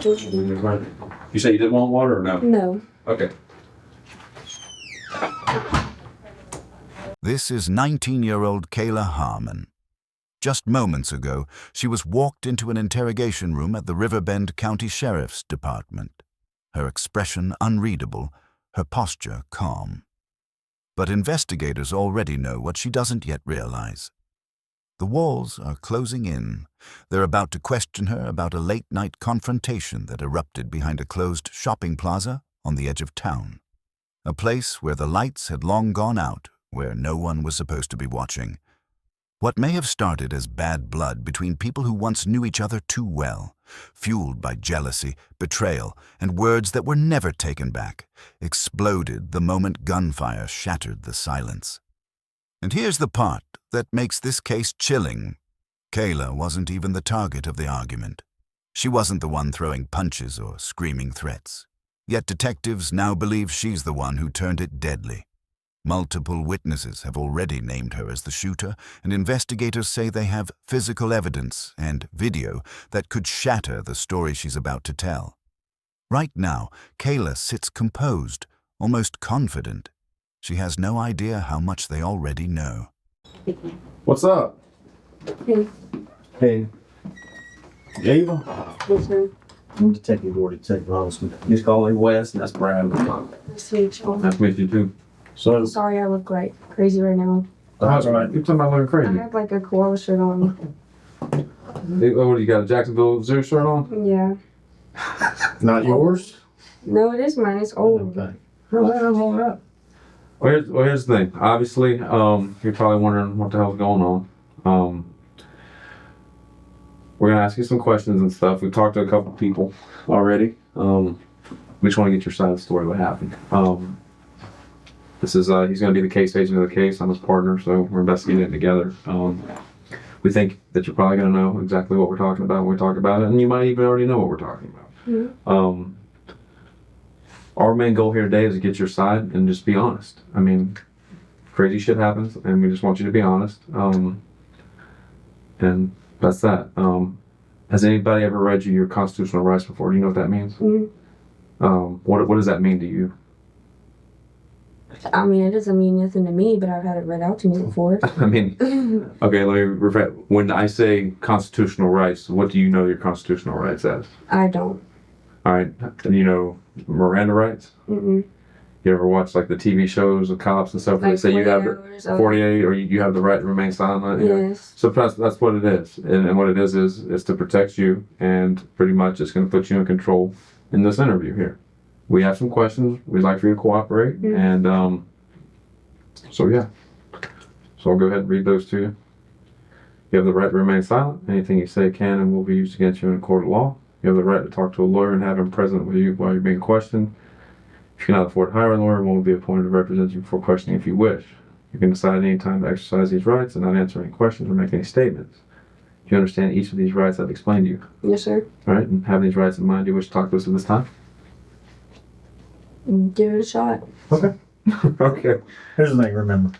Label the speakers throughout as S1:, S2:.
S1: You say you didn't want water or no?
S2: No.
S1: Okay.
S3: This is 19-year-old Kayla Harmon. Just moments ago, she was walked into an interrogation room at the Riverbend County Sheriff's Department. Her expression unreadable, her posture calm. But investigators already know what she doesn't yet realize. The walls are closing in. They're about to question her about a late-night confrontation that erupted behind a closed shopping plaza on the edge of town. A place where the lights had long gone out, where no one was supposed to be watching. What may have started as bad blood between people who once knew each other too well, fueled by jealousy, betrayal, and words that were never taken back, exploded the moment gunfire shattered the silence. And here's the part that makes this case chilling. Kayla wasn't even the target of the argument. She wasn't the one throwing punches or screaming threats. Yet detectives now believe she's the one who turned it deadly. Multiple witnesses have already named her as the shooter, and investigators say they have physical evidence and video that could shatter the story she's about to tell. Right now, Kayla sits composed, almost confident. She has no idea how much they already know.
S1: What's up?
S2: Hey.
S4: Hey,
S1: Ava?
S2: Yes, sir.
S4: I'm Detective Gordy, Detective Holliston. Just call me Wes, and that's Brad.
S2: Nice to meet you.
S1: Nice to meet you too.
S4: So,
S2: Sorry I look like crazy right now.
S1: That's all right. You're talking about looking
S2: I
S1: crazy.
S2: have like a koala shirt on.
S1: Hey, what do you got? A Jacksonville Zoo shirt on?
S2: Yeah.
S4: not yours?
S2: No, it is mine. It's old.
S4: Okay.
S1: Well, here's the thing. Obviously, you're probably wondering what the hell's going on. We're gonna ask you some questions and stuff. We've talked to a couple people already. We just want to get your side of the story. What happened? This is he's gonna be the case agent of the case. I'm his partner, so we're investigating it together. We think that you're probably gonna know exactly what we're talking about when we talk about it, and you might even already know what we're talking about.
S2: Mm-hmm.
S1: Our main goal here today is to get your side and just be honest. I mean, crazy shit happens, and we just want you to be honest. And that's that. Has anybody ever read you your constitutional rights before? Do you know what that means?
S2: Mm-hmm.
S1: What does that mean to you?
S2: I mean, it doesn't mean nothing to me, but I've had it read out to me before.
S1: I mean, okay, let me repeat. When I say constitutional rights, what do you know your constitutional rights as?
S2: I don't.
S1: All right, and you know Miranda rights?
S2: Mm-mm.
S1: You ever watch like the TV shows of cops and stuff where
S2: Like
S1: they say you have
S2: 48
S1: or you have the right to remain silent? You know?
S2: Yes.
S1: So that's what it is. And what it is to protect you, and pretty much it's going to put you in control in this interview here. We have some questions. We'd like for you to cooperate.
S2: Mm-hmm.
S1: And so yeah. So I'll go ahead and read those to you. You have the right to remain silent. Anything you say can and will be used against you in a court of law. You have the right to talk to a lawyer and have him present with you while you're being questioned. If you cannot afford to hire a lawyer, one will be appointed to represent you before questioning if you wish. You can decide at any time to exercise these rights and not answer any questions or make any statements. Do you understand each of these rights I've explained to you?
S2: Yes, sir.
S1: All right, and having these rights in mind, do you wish to talk to us at this time?
S2: Give it a shot.
S4: Okay.
S1: Okay.
S4: Here's the thing, remember.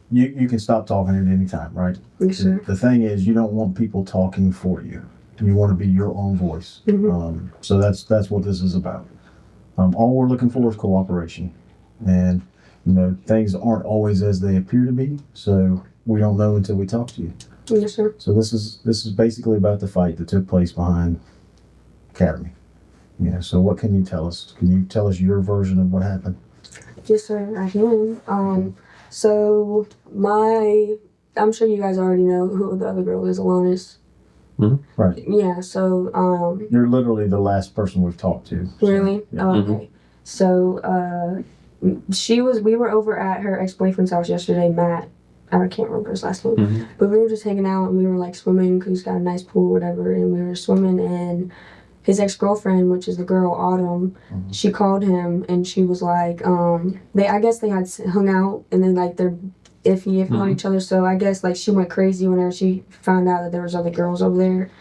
S4: You can stop talking at any time, right?
S2: Yes, sir.
S4: The thing is, you don't want people talking for you. You want to be your own voice.
S2: Mm-hmm.
S4: So that's what this is about. All we're looking for is cooperation. And, you know, things aren't always as they appear to be, so we don't know until we talk to you.
S2: Yes, sir.
S4: So this is basically about the fight that took place behind Academy. Yeah, so what can you tell us? Can you tell us your version of what happened?
S2: Yes, sir. I can. So I'm sure you guys already know who the other girl is, Alanis.
S4: Mm-hmm. Right.
S2: Yeah. So
S4: You're literally the last person we've talked to. So,
S2: really?
S4: yeah.
S2: Oh, okay. So we were over at her ex-boyfriend's house yesterday, Matt. I can't remember his last name.
S1: Mm-hmm.
S2: But we were just hanging out and we were like swimming because he's got a nice pool or whatever. And we were swimming and his ex-girlfriend, which is the girl Autumn,
S4: Mm-hmm.
S2: she called him and she was like, I guess they had hung out and then like they're iffy on each other. So I guess like she went crazy whenever she found out that there was other girls over there.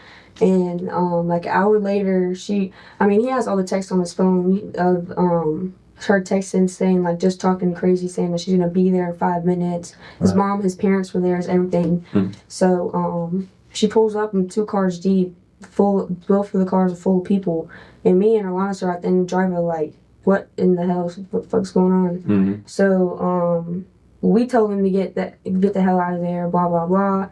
S2: And like an hour later, he has all the texts on his phone of her texting saying like just talking crazy, saying that she's gonna be there in 5 minutes. His mom, his parents were there, everything. So she pulls up in 2 cars deep, both of the cars are full of people, and me and Alana are at the end of the driveway like, what in the hell? What the fuck's going on?
S1: Mm-hmm.
S2: So we told him to get the hell out of there. Blah blah blah.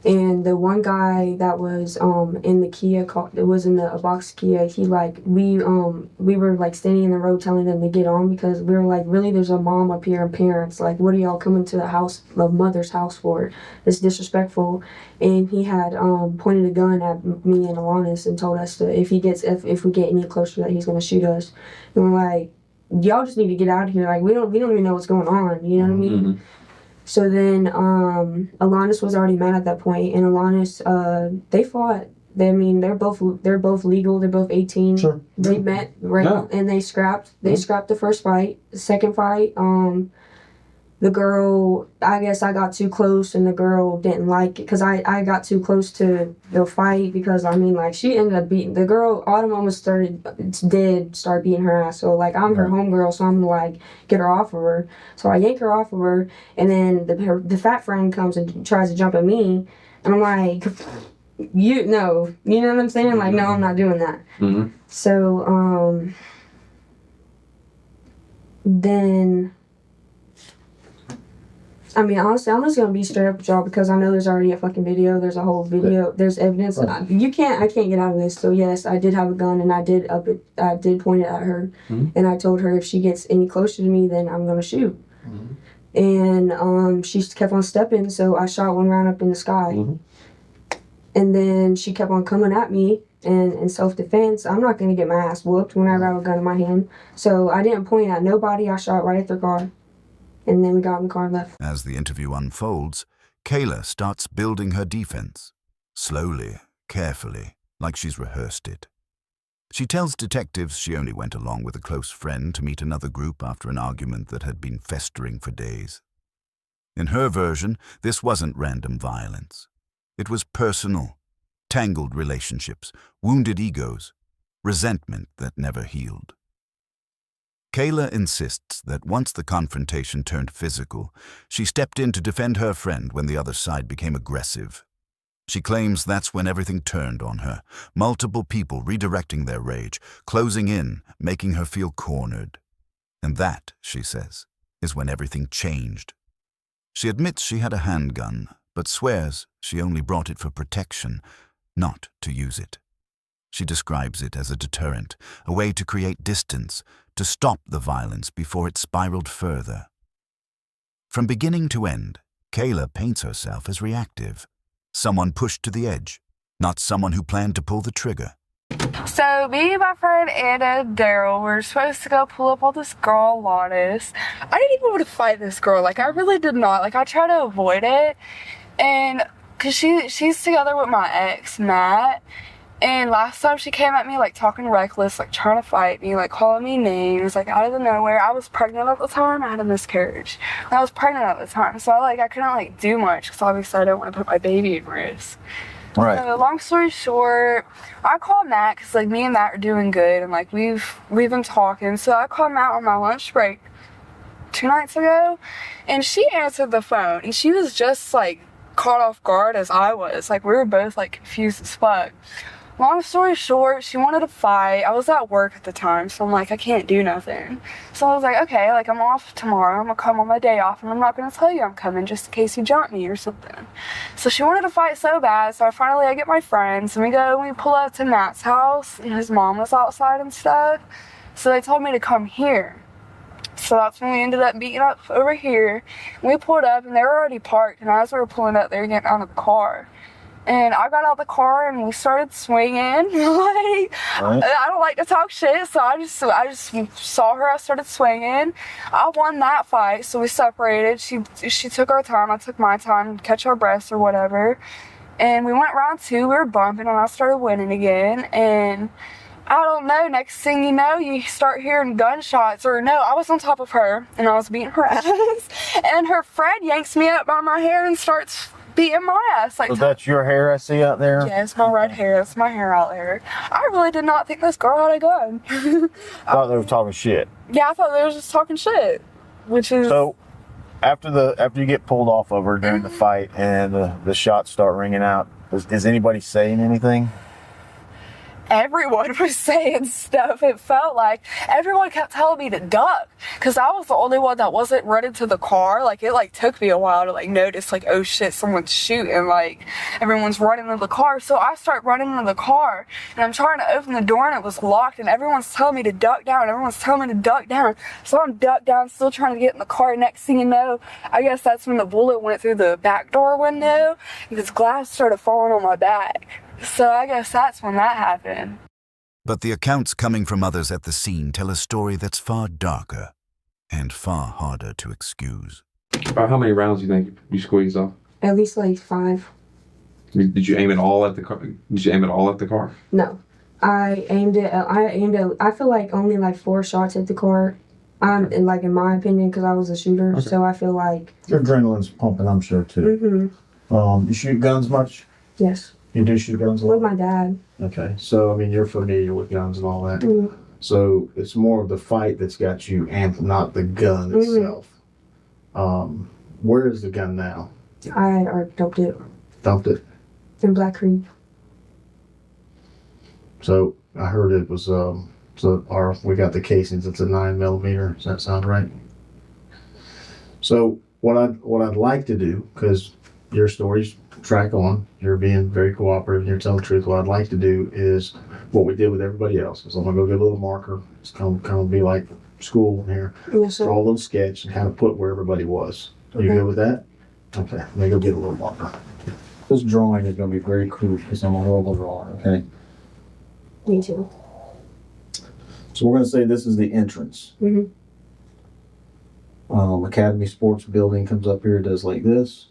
S2: And the one guy that was in the Kia car, it was in a box Kia. He like we were like standing in the road telling them to get on because we were like, really, there's a mom up here and parents. Like, what are y'all coming to the house, my mother's house for? It's disrespectful. And he had pointed a gun at me and Alanis and told us that if we get any closer, that he's gonna shoot us. And we're like, y'all just need to get out of here. Like, we don't even know what's going on. You know what I mean?
S1: Mm-hmm.
S2: So then, Alanis was already mad at that point, and Alanis, they fought. They're both legal. They're both 18.
S4: Sure.
S2: They met and they scrapped. They scrapped the first fight. The second fight, the girl, I guess I got too close, and the girl didn't like it because I got too close to the fight because she ended up beating the girl. Autumn almost started beating her ass. So like I'm her homegirl, so I'm like get her off of her. So I yank her off of her, and then the fat friend comes and tries to jump at me, and I'm like, you know what I'm saying? Like, no, I'm not doing that.
S1: Mm-hmm.
S2: So then. I mean, honestly, I'm just gonna be straight up with y'all because I know there's already a fucking video. There's a whole video. There's evidence.
S4: Right.
S2: I can't get out of this. So yes, I did have a gun and I did point it at her, and I told her if she gets any closer to me, then I'm gonna shoot. And she kept on stepping, so I shot one round up in the sky, and then she kept on coming at me. And in self-defense, I'm not gonna get my ass whooped whenever I have a gun in my hand. So I didn't point at nobody. I shot right at their car. And then we got in the car and left.
S3: As the interview unfolds, Kayla starts building her defense. Slowly, carefully, like she's rehearsed it. She tells detectives she only went along with a close friend to meet another group after an argument that had been festering for days. In her version, this wasn't random violence. It was personal, tangled relationships, wounded egos, resentment that never healed. Kayla insists that once the confrontation turned physical, she stepped in to defend her friend when the other side became aggressive. She claims that's when everything turned on her, multiple people redirecting their rage, closing in, making her feel cornered. And that, she says, is when everything changed. She admits she had a handgun, but swears she only brought it for protection, not to use it. She describes it as a deterrent, a way to create distance, to stop the violence before it spiraled further. From beginning to end, Kayla paints herself as reactive, someone pushed to the edge, not someone who planned to pull the trigger.
S5: So me, my friend Anna, Daryl, we're supposed to go pull up on this girl, Lotus. I didn't even want to fight this girl. Like, I really did not. Like, I tried to avoid it. And, because she's together with my ex, Matt. And last time she came at me, like, talking reckless, like, trying to fight me, like, calling me names, like, out of the nowhere. I was pregnant at the time. I had a miscarriage. I was pregnant at the time. So, I couldn't, like, do much because obviously I didn't want to put my baby in risk.
S4: Right.
S5: So, long story short, I called Matt because, like, me and Matt are doing good. And, like, we've been talking. So, I called Matt on my lunch break 2 nights ago. And she answered the phone. And she was just, like, caught off guard as I was. Like, we were both, like, confused as fuck. Long story short, she wanted to fight. I was at work at the time, so I'm like, I can't do nothing. So I was like, okay, like, I'm off tomorrow. I'm gonna come on my day off, and I'm not gonna tell you I'm coming just in case you jump me or something. So she wanted to fight so bad, so I get my friends, and we pull up to Matt's house, and his mom was outside and stuff. So they told me to come here. So that's when we ended up beating up over here. We pulled up, and they were already parked, and as we were pulling up, they were getting out of the car. And I got out of the car and we started swinging. I don't like to talk shit, so I just saw her. I started swinging. I won that fight, so we separated. She took her time. I took my time to catch our breaths or whatever. And we went round 2. We were bumping, and I started winning again. And I don't know. Next thing you know, you start hearing gunshots. Or no, I was on top of her and I was beating her ass. And her friend yanks me up by my hair and starts beating my ass. Like,
S6: so that's your hair I see out there?
S5: Yeah, it's my red hair. It's my hair out there. I really did not think this girl had a gun.
S6: I thought they were talking shit.
S5: Yeah, I thought they were just talking shit. Which is...
S6: So, after you get pulled off of her during the fight and the shots start ringing out, is anybody saying anything?
S5: everyone was saying stuff. It felt like everyone kept telling me to duck because I was the only one that wasn't running to the car. Like, it like took me a while to like notice, like, oh shit, someone's shooting, like everyone's running to the car. So I start running to the car and I'm trying to open the door and it was locked and everyone's telling me to duck down. So I'm ducked down, still trying to get in the car. Next thing you know, I guess that's when the bullet went through the back door window because glass started falling on my back. So I guess that's when that happened.
S3: But the accounts coming from others at the scene tell a story that's far darker and far harder to excuse.
S1: About how many rounds do you think you squeezed off?
S2: At least like 5.
S1: Did you aim it all at the car?
S2: No. I feel like only like 4 shots hit the car. In my opinion, because I was a shooter,
S1: Okay.
S2: so I feel like.
S4: Your adrenaline's pumping, I'm sure, too.
S2: Mm-hmm.
S4: You shoot guns much?
S2: Yes.
S4: You do shoot guns a lot?
S2: With my dad.
S4: Okay, so, I mean, you're familiar with guns and all that.
S2: Mm-hmm.
S4: So it's more of the fight that's got you amped, not the gun itself. Where is the gun now?
S2: I dumped it
S4: Dumped it.
S2: in Black Creek.
S4: So I heard it was we got the casings. It's a 9mm. Does that sound right? So what I'd like to do, because your stories track on, you're being very cooperative, you're telling the truth. What I'd like to do is what we did with everybody else. Is I'm gonna go get a little marker. It's kind of be like school here.
S2: Yes, sir.
S4: Draw a little sketch and kind of put where everybody was. You
S2: Okay.
S4: good with that? Okay. Let me go get a little marker. This drawing is gonna be very crude because I'm a horrible drawer. Okay.
S2: Me too.
S4: So we're gonna say this is the entrance.
S2: Mhm.
S4: Academy Sports Building comes up here, does like this.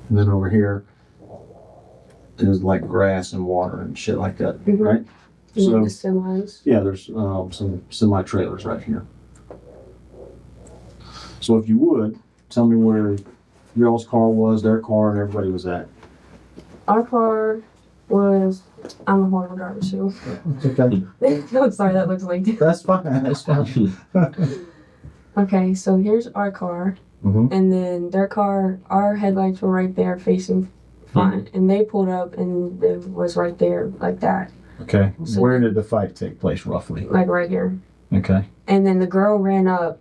S4: And then over here is like grass and water and shit like that,
S2: Mhm.
S4: right?
S2: And
S4: So
S2: the semis.
S4: yeah, there's some semi-trailers right here. So if you would, tell me where y'all's car was, their car, and everybody was at.
S2: Our car was. I'm a horrible driver too.
S4: Okay.
S2: I'm sorry, that looks like.
S4: That's fine. That's fine.
S2: Okay, so here's our car,
S4: Mm-hmm.
S2: and then their car. Our headlights were right there, facing front, and they pulled up, and it was right there, like that,
S4: Okay.
S2: So-
S4: Where did the fight take place, roughly?
S2: like right here.
S4: Okay.
S2: And then the girl ran up.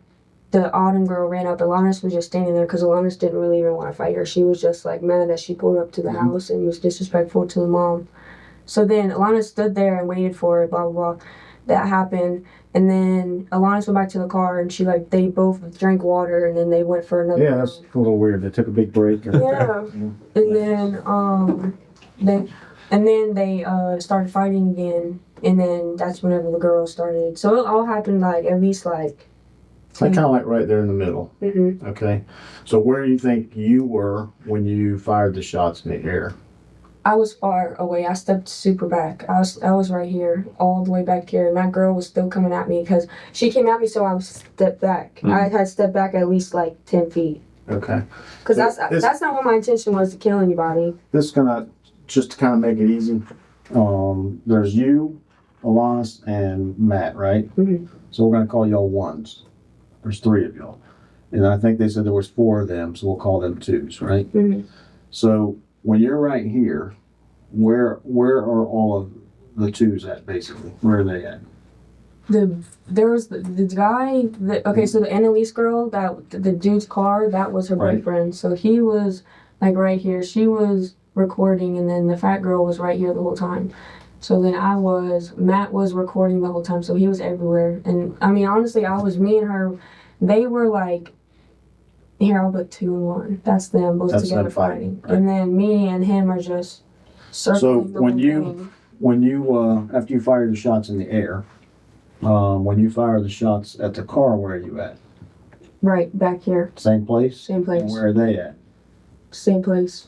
S2: The Autumn girl ran up. Alanis was just standing there because Alanis didn't really even want to fight her. She was just like mad that she pulled up to the house and was disrespectful to the mom. So then Alanis stood there and waited for it, blah, blah, blah. That happened. And then Alanis went back to the car and they both drank water and then they went for another
S4: Yeah, that's a little weird. They took a big break.
S2: Yeah. And then they started fighting again. And then that's whenever the girls started. So it all happened like at least like.
S4: Kind of like right there in the middle.
S2: Mm-hmm.
S4: Okay. So where do you think you were when you fired the shots in the air?
S2: I was far away. I stepped super back. I was right here, all the way back here, and that girl was still coming at me because she came at me, so I was stepped back.
S1: Mm.
S2: I had stepped back at least like 10 feet
S4: Okay.
S2: because
S4: This-
S2: that's not what my intention was, to kill anybody.
S4: This is gonna just to kind of make it easy. There's you, Alanis, and Matt, right?
S2: Mhm.
S4: So we're gonna call y'all ones. There's 3 of y'all, and I think they said there was 4 of them, so we'll call them 2s, right?
S2: Mhm.
S4: So when you're right here, where are all of the 2s at basically? Where are they at?
S2: There was the guy that so the Annalise girl, that the dude's car, that was her
S4: Right.
S2: boyfriend. So he was like right here. She was recording, and then the fat girl was right here the whole time. So then Matt was recording the whole time, so he was everywhere. And I mean, honestly, me and her, they were like, here, I'll put 2 and 1. That's them both
S4: That's
S2: together
S4: them fighting,
S2: fighting.
S4: right.
S2: And then me and him are just circling the
S4: when
S2: whole
S4: you-
S2: thing.
S4: When you after you fire the shots in the air, when you fire the shots at the car, where are you at?
S2: Right, back here.
S4: Same place?
S2: Same place.
S4: And where are they at?
S2: Same place.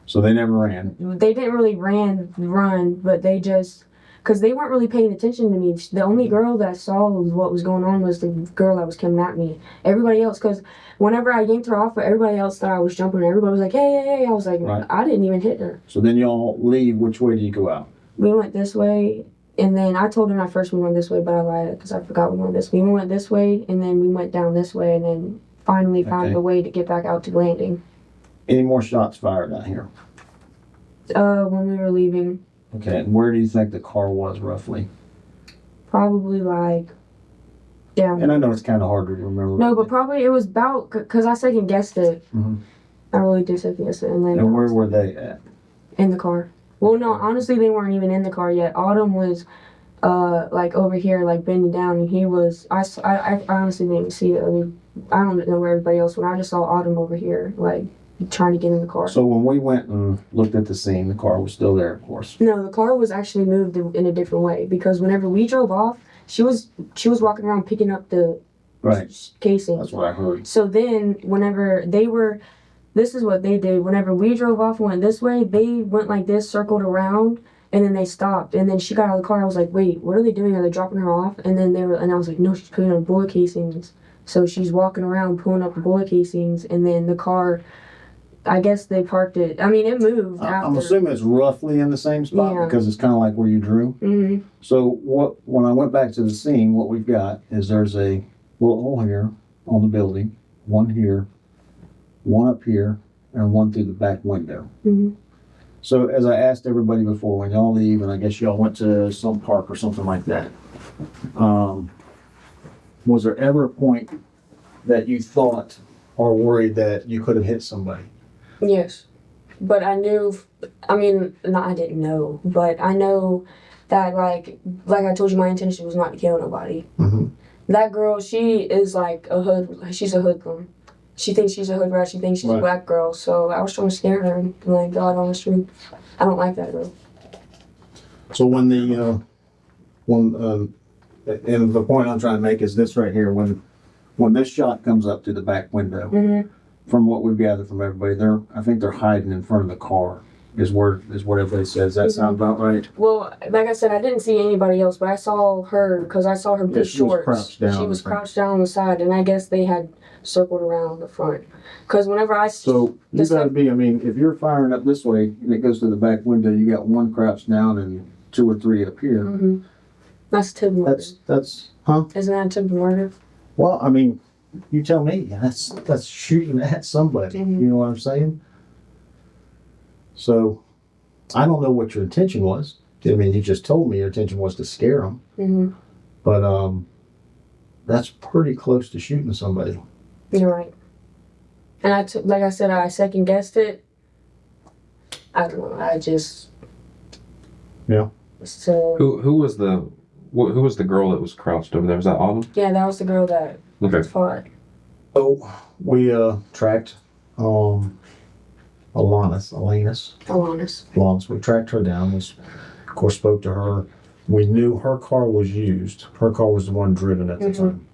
S4: So they never ran.
S2: They didn't really run, but they just, because they weren't really paying attention to me. The only girl that saw what was going on was the girl that was coming at me. Everybody else, because whenever I yanked her off, everybody else thought I was jumping her. Everybody was like, hey, hey, hey. I was like,
S4: Right.
S2: I didn't even hit her.
S4: So then y'all leave. Which way do you go out?
S2: We went this way, and then I told him at first we went this way, but I lied because I forgot we went this way. We went this way, and then we went down this way, and then finally found
S4: Okay.
S2: a way to get back out to landing.
S4: Any more shots fired out here?
S2: When we were leaving,
S4: Okay, and where do you think the car was roughly?
S2: probably like down.
S4: And I know it's kind of hard to remember.
S2: No, but probably it was about because I second guessed it.
S4: Mhm.
S2: I really did second guess it, and then
S4: And where were they at?
S2: in the car. Well, no, honestly, they weren't even in the car yet. Autumn was, like over here, like bending down, and he was. I honestly didn't even see it. I mean, I don't know where everybody else went. I just saw Autumn over here, like trying to get in the car.
S4: So when we went and looked at the scene, the car was still there, of course.
S2: No, the car was actually moved in a different way because whenever we drove off, she was walking around picking up the
S4: Right.
S2: casing.
S4: That's what I heard.
S2: So then, whenever this is what they did. Whenever we drove off and went this way, they went like this, circled around, and then they stopped. And then she got out of the car. I was like, wait, what are they doing? Are they dropping her off? And then I was like, no, she's putting up bullet casings. So she's walking around pulling up the bullet casings, and then the car, I guess they parked it. I mean, it moved after.
S4: I'm assuming it's roughly in the same spot
S2: Yeah.
S4: because it's kind of like where you drew.
S2: Mm-hmm.
S4: So when I went back to the scene, what we've got is there's a bullet hole here on the building, one here, one up here, and one through the back window.
S2: Mm-hmm.
S4: So as I asked everybody before, when y'all leave, and I guess y'all went to some park or something like that, was there ever a point that you thought or worried that you could have hit somebody?
S2: Yes. But I knew, I mean, no, I didn't know, but I know that, like I told you, my intention was not to kill nobody.
S4: Mm-hmm.
S2: That girl, she is like she's a hoodlum. She thinks she's a hood rat, she thinks she's a black girl, so I was trying to scare her, and like, God, honestly, I don't like that girl.
S4: So when and the point I'm trying to make is this right here, when this shot comes up through the back window,
S2: Mm-hmm.
S4: from what we've gathered from everybody, I think they're hiding in front of the car, is what everybody says. Does that sound about right?
S2: Well, like I said, I didn't see anybody else, but I saw her because I saw her
S4: Yeah,
S2: blue
S4: she was
S2: shorts.
S4: crouched down,
S2: She was
S4: I think.
S2: crouched down on the side, and I guess they had circled around the front. Because whenever
S4: So you
S2: This
S4: gotta
S2: like-
S4: be, I mean, if you're firing up this way and it goes to the back window, you got one crouched down and two or three up here.
S2: Mm-hmm. That's attempted murder.
S4: That's, huh?
S2: Isn't that attempted murder?
S4: Well, I mean, you tell me. That's shooting at somebody.
S2: Mhm.
S4: You know what I'm saying? So, I don't know what your intention was. I mean, you just told me your intention was to scare them.
S2: Mm-hmm.
S4: But that's pretty close to shooting somebody.
S2: You're right. And like I said, I second guessed it. I don't know. I just.
S4: Yeah.
S2: So.
S1: Who was the girl that was crouched over there? Was that Autumn?
S2: Yeah, that was the girl that
S1: Okay.
S2: fought.
S4: Oh, we tracked Alanis.
S2: Alanis.
S4: We tracked her down. We, of course, spoke to her. We knew her car was used. Her car was the one driven at the
S2: Mhm.
S4: time.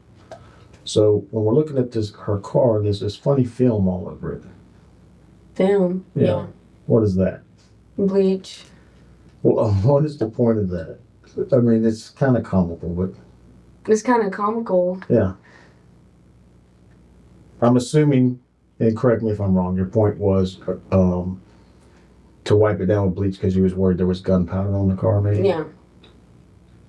S4: So when we're looking at her car, there's this funny film all over it.
S2: Film.
S4: Yeah. What is that?
S2: Bleach.
S4: Well, what is the point of that? I mean, it's kind of comical, but
S2: It's kind of comical.
S4: yeah. I'm assuming, and correct me if I'm wrong, your point was to wipe it down with bleach because you was worried there was gunpowder on the car, maybe?
S2: Yeah.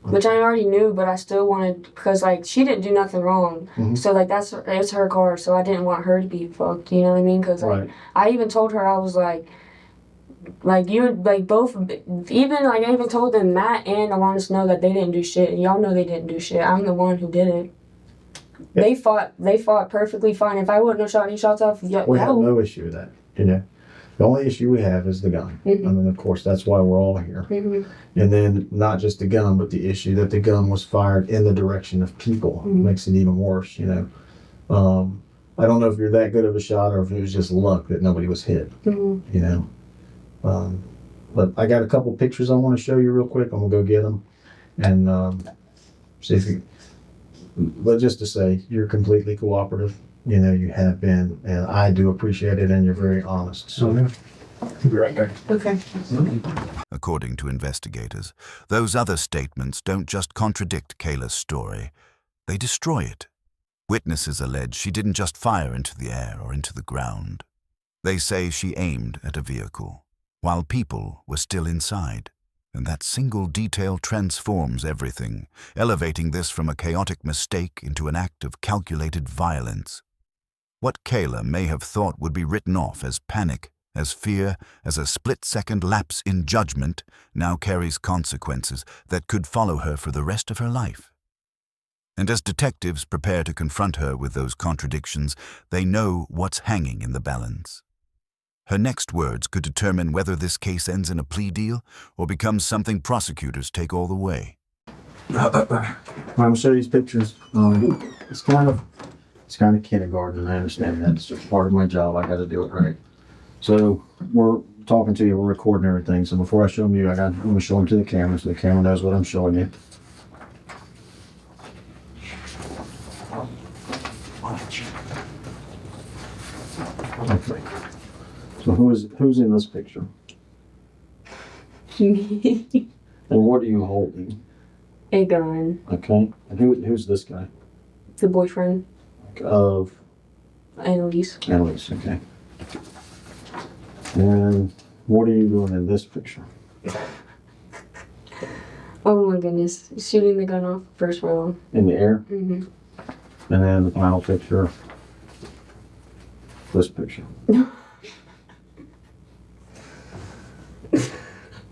S2: Which I already knew, but I still wanted, because like she didn't do nothing wrong.
S4: Mhm.
S2: So like it's her car, so I didn't want her to be fucked. You know what I mean? Because like
S4: Right.
S2: I even told her, I was like you like both, even like I even told them, Matt and Alanis know that they didn't do shit, and y'all know they didn't do shit. I'm the one who did it.
S4: Yeah.
S2: They fought perfectly fine. If I wouldn't have shot any shots off,
S4: We have no issue with that, you know. The only issue we have is the gun.
S2: Mhm.
S4: I mean, of course, that's why we're all here.
S2: Mhm.
S4: And then not just the gun, but the issue that the gun was fired in the direction of people
S2: Mhm.
S4: makes it even worse, you know. I don't know if you're that good of a shot or if it was just luck that nobody was hit,
S2: Mhm.
S4: you know. But I got a couple pictures I want to show you real quick. I'm gonna go get them and see if you. But just to say, you're completely cooperative. You know, you have been, and I do appreciate it, and you're very honest. So,
S1: Be right back.
S2: Okay.
S3: According to investigators, those other statements don't just contradict Kayla's story, they destroy it. Witnesses allege she didn't just fire into the air or into the ground. They say she aimed at a vehicle, while people were still inside. And that single detail transforms everything, elevating this from a chaotic mistake into an act of calculated violence. What Kayla may have thought would be written off as panic, as fear, as a split-second lapse in judgment, now carries consequences that could follow her for the rest of her life. And as detectives prepare to confront her with those contradictions, they know what's hanging in the balance. Her next words could determine whether this case ends in a plea deal or becomes something prosecutors take all the way.
S4: I'm gonna show you these pictures. It's kind of kindergarten. I understand that. It's just part of my job. I got to do it right. So we're talking to you. We're recording everything. So before I show them you, I'm gonna show them to the camera so the camera knows what I'm showing you. Okay. So who's in this picture? And what are you holding?
S2: A gun.
S4: Okay. And who's this guy?
S2: The boyfriend.
S4: Of
S2: Annalise.
S4: Annalise, okay. And what are you doing in this picture?
S2: Oh my goodness. Shooting the gun off first round.
S4: In the air?
S2: Mm-hmm.
S4: And then the final picture, this picture.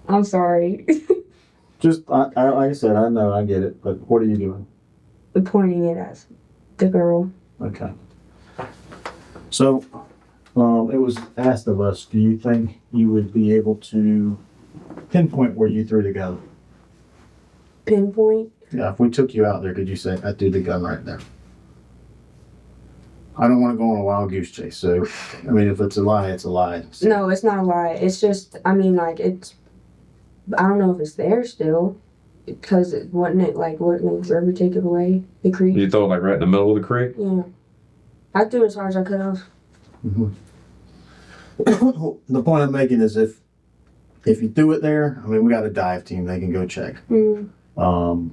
S2: I'm sorry.
S4: Just, like I said, I know, I get it, but what are you doing?
S2: Pointing it at the girl.
S4: Okay. So, it was asked of us, do you think you would be able to pinpoint where you threw the gun?
S2: Pinpoint?
S4: Yeah, if we took you out there, could you say, I threw the gun right there? I don't want to go on a wild goose chase, so, I mean, if it's a lie, it's a lie. So,
S2: No, it's not a lie. It's just, I mean, like, it's, I don't know if it's there still. Because wouldn't it forever take it away? The creek?
S1: You throw it like right in the middle of the creek?
S2: Yeah. I threw as hard as I could have.
S4: mhm. The point I'm making is if you threw it there, I mean, we got a dive team, they can go check.
S2: Mm.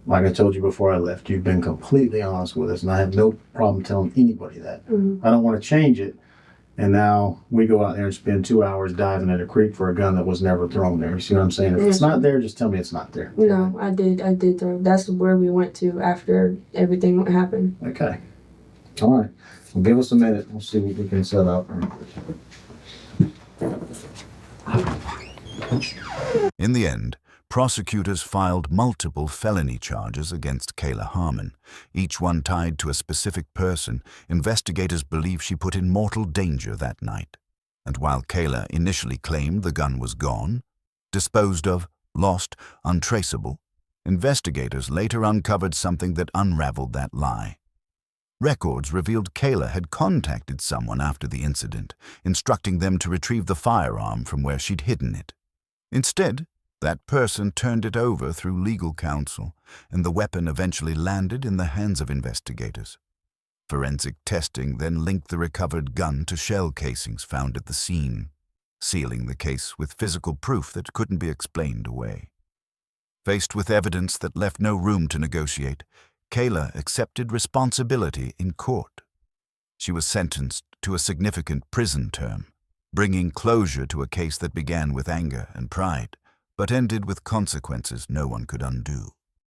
S4: Like I told you before I left, you've been completely honest with us, and I have no problem telling anybody that.
S2: Mm.
S4: I don't want to change it, and now we go out there and spend 2 hours diving at a creek for a gun that was never thrown there. You see what I'm saying? If it's not there, just tell me it's not there.
S2: No, I did throw. That's where we went to after everything happened.
S4: Okay. All right. Well, give us a minute. We'll see what we can set up.
S3: In the end, prosecutors filed multiple felony charges against Kayla Harmon, each one tied to a specific person investigators believe she put in mortal danger that night. And while Kayla initially claimed the gun was gone, disposed of, lost, untraceable, investigators later uncovered something that unraveled that lie. Records revealed Kayla had contacted someone after the incident, instructing them to retrieve the firearm from where she'd hidden it. Instead, that person turned it over through legal counsel, and the weapon eventually landed in the hands of investigators. Forensic testing then linked the recovered gun to shell casings found at the scene, sealing the case with physical proof that couldn't be explained away. Faced with evidence that left no room to negotiate, Kayla accepted responsibility in court. She was sentenced to a significant prison term, bringing closure to a case that began with anger and pride, but ended with consequences no one could undo.